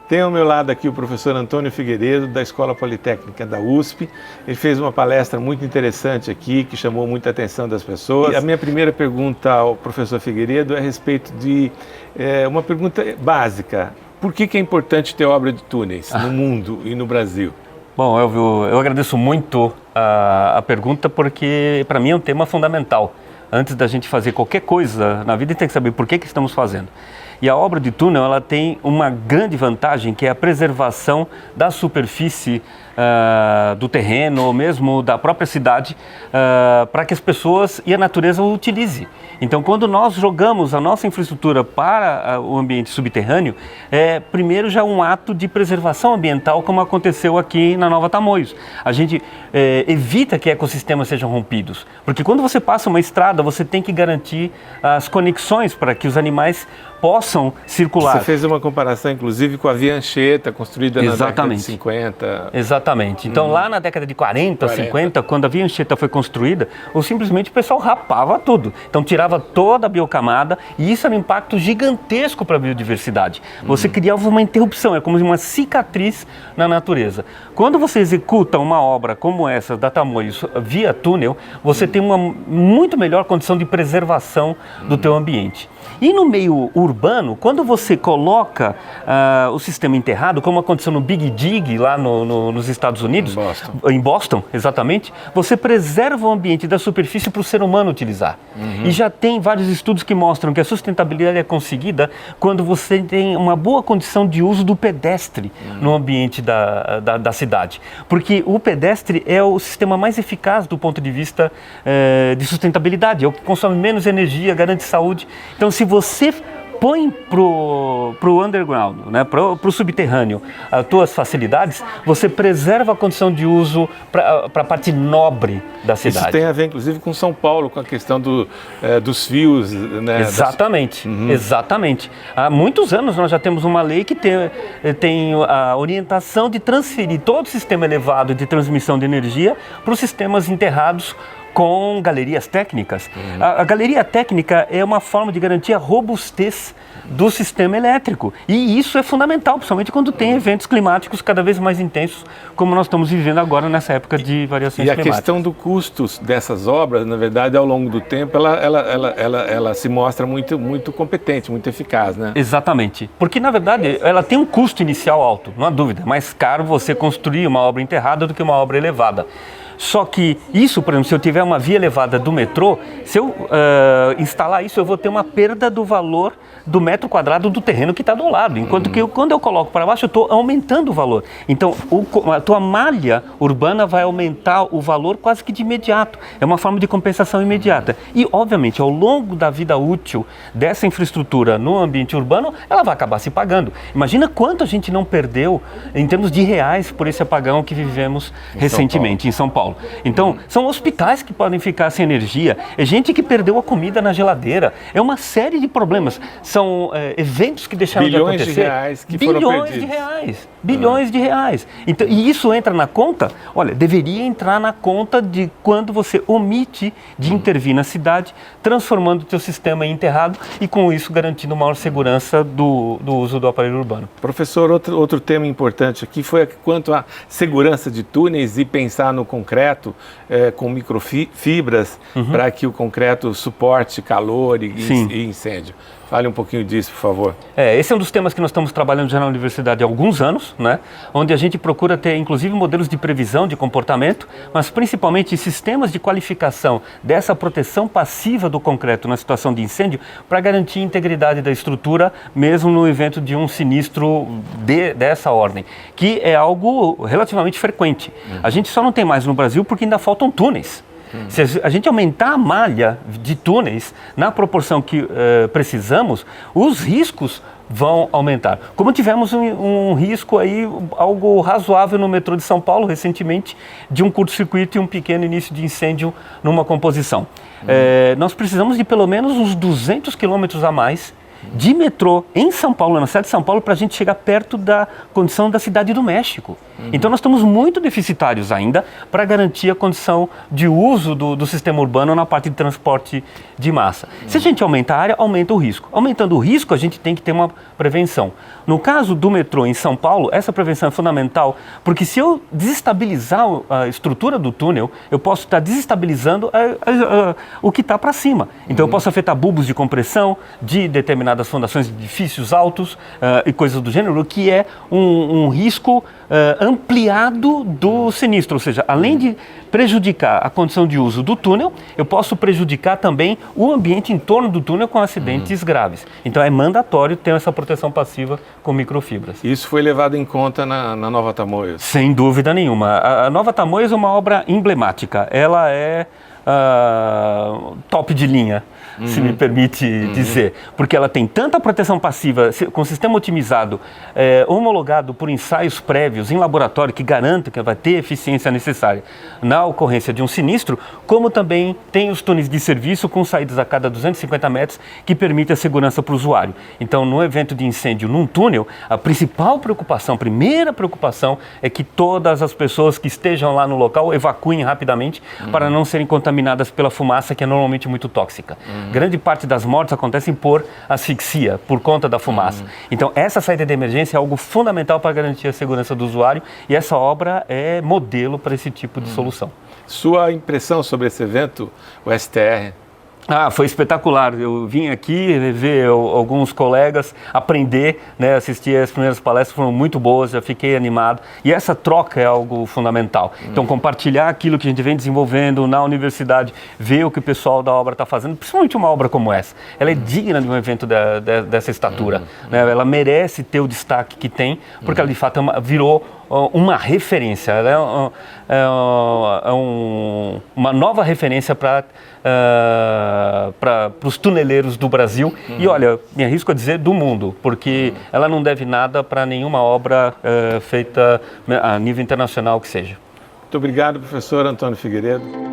Tenho ao meu lado aqui o professor Antônio Figueiredo, da Escola Politécnica da USP. Ele fez uma palestra muito interessante aqui, que chamou muita atenção das pessoas. E a minha primeira pergunta ao professor Figueiredo é a respeito de uma pergunta básica. Por que é importante ter obra de túneis no mundo e no Brasil? Bom, Elvio, eu agradeço muito a pergunta, porque para mim é um tema fundamental. Antes da gente fazer qualquer coisa na vida, tem que saber por que estamos fazendo. E a obra de túnel, ela tem uma grande vantagem, que é a preservação da superfície do terreno, ou mesmo da própria cidade, para que as pessoas e a natureza o utilizem. Então, quando nós jogamos a nossa infraestrutura para o ambiente subterrâneo, primeiro já um ato de preservação ambiental, como aconteceu aqui na Nova Tamoios. A gente evita que ecossistemas sejam rompidos, porque quando você passa uma estrada, você tem que garantir as conexões para que os animais possam circular. Você fez uma comparação, inclusive, com a Via Anchieta, construída na década de 50. Exatamente. Então, lá na década de 40, 50, quando a Via Anchieta foi construída, ou simplesmente o pessoal rapava tudo. Então, tirava toda a biocamada, e isso era um impacto gigantesco para a biodiversidade. Você criava uma interrupção, é como uma cicatriz na natureza. Quando você executa uma obra como essa da Tamoios via túnel, você tem uma muito melhor condição de preservação do teu ambiente. E no meio urbano, quando você coloca o sistema enterrado, como aconteceu no Big Dig, lá nos Estados Unidos, em Boston, exatamente, você preserva o ambiente da superfície para o ser humano utilizar. E já tem vários estudos que mostram que a sustentabilidade é conseguida quando você tem uma boa condição de uso do pedestre no ambiente da cidade. Porque o pedestre é o sistema mais eficaz do ponto de vista de sustentabilidade, é o que consome menos energia, garante saúde. Então, se você põe pro underground, né, pro subterrâneo, as tuas facilidades, você preserva a condição de uso para a parte nobre da cidade. Isso tem a ver, inclusive, com São Paulo, com a questão dos fios, né? Exatamente, exatamente. Há muitos anos nós já temos uma lei que tem a orientação de transferir todo o sistema elevado de transmissão de energia para os sistemas enterrados com galerias técnicas. A galeria técnica é uma forma de garantir a robustez do sistema elétrico. E isso é fundamental, principalmente quando tem eventos climáticos cada vez mais intensos, como nós estamos vivendo agora nessa época de variações climáticas. E a questão do custo dessas obras, na verdade, ao longo do tempo, ela se mostra muito competente, muito eficaz, né? Exatamente. Porque, na verdade, ela tem um custo inicial alto, não há dúvida. É mais caro você construir uma obra enterrada do que uma obra elevada. Só que isso, por exemplo, se eu tiver uma via elevada do metrô, se eu instalar isso, eu vou ter uma perda do valor do metro quadrado do terreno que está do lado. Enquanto que quando eu coloco para baixo, eu estou aumentando o valor. Então, a tua malha urbana vai aumentar o valor quase que de imediato. É uma forma de compensação imediata. E, obviamente, ao longo da vida útil dessa infraestrutura no ambiente urbano, ela vai acabar se pagando. Imagina quanto a gente não perdeu em termos de reais por esse apagão que vivemos recentemente em São Paulo. Então, são hospitais que podem ficar sem energia, é gente que perdeu a comida na geladeira, é uma série de problemas, são eventos que deixaram de acontecer. Bilhões de reais que foram perdidos. Bilhões de reais. Então, e isso entra na conta? Olha, deveria entrar na conta de quando você omite de intervir na cidade, transformando o teu sistema em enterrado e com isso garantindo maior segurança do uso do aparelho urbano. Professor, outro tema importante aqui foi quanto à segurança de túneis e pensar no concreto com microfibras para que o concreto suporte calor e incêndio. Fale um pouquinho disso, por favor. Esse é um dos temas que nós estamos trabalhando já na universidade há alguns anos, né? Onde a gente procura ter, inclusive, modelos de previsão de comportamento, mas principalmente sistemas de qualificação dessa proteção passiva do concreto na situação de incêndio para garantir a integridade da estrutura, mesmo no evento de um sinistro dessa ordem, que é algo relativamente frequente. A gente só não tem mais no Brasil porque ainda faltam túneis. Se a gente aumentar a malha de túneis na proporção que precisamos, os riscos vão aumentar. Como tivemos um risco aí, algo razoável no metrô de São Paulo recentemente, de um curto-circuito e um pequeno início de incêndio numa composição. Nós precisamos de pelo menos uns 200 quilômetros a mais de metrô em São Paulo, na cidade de São Paulo, para a gente chegar perto da condição da cidade do México. Então nós estamos muito deficitários ainda para garantir a condição de uso do sistema urbano na parte de transporte de massa. Se a gente aumentar a área, aumenta o risco. Aumentando o risco, a gente tem que ter uma prevenção. No caso do metrô em São Paulo, essa prevenção é fundamental, porque se eu desestabilizar a estrutura do túnel, eu posso estar desestabilizando o que está para cima. Então eu posso afetar bulbos de compressão de determinadas fundações de edifícios altos e coisas do gênero, que é um risco ampliado do sinistro, ou seja, além de prejudicar a condição de uso do túnel, eu posso prejudicar também o ambiente em torno do túnel com acidentes graves. Então é mandatório ter essa proteção passiva com microfibras. Isso foi levado em conta na Nova Tamoios? Sem dúvida nenhuma. A Nova Tamoios é uma obra emblemática. Ela é top de linha, se me permite dizer, porque ela tem tanta proteção passiva, com sistema otimizado, homologado por ensaios prévios em laboratório que garantem que vai ter a eficiência necessária na ocorrência de um sinistro, como também tem os túneis de serviço com saídas a cada 250 metros que permite a segurança para o usuário. Então, no evento de incêndio num túnel, a principal preocupação, a primeira preocupação é que todas as pessoas que estejam lá no local evacuem rapidamente para não serem contaminadas pela fumaça, que é normalmente muito tóxica. Grande parte das mortes acontecem por asfixia, por conta da fumaça. Então, essa saída de emergência é algo fundamental para garantir a segurança do usuário e essa obra é modelo para esse tipo de solução. Sua impressão sobre esse evento, o STR? Foi espetacular. Eu vim aqui ver alguns colegas, aprender, né, assistir as primeiras palestras, foram muito boas, já fiquei animado. E essa troca é algo fundamental. Então, compartilhar aquilo que a gente vem desenvolvendo na universidade, ver o que o pessoal da obra está fazendo, principalmente uma obra como essa. Ela é digna de um evento dessa estatura. Né? Ela merece ter o destaque que tem, porque ela de fato virou uma referência, ela é uma nova referência para os tuneleiros do Brasil e, olha, me arrisco a dizer, do mundo, porque ela não deve nada para nenhuma obra feita a nível internacional que seja. Muito obrigado, professor Antônio Figueiredo.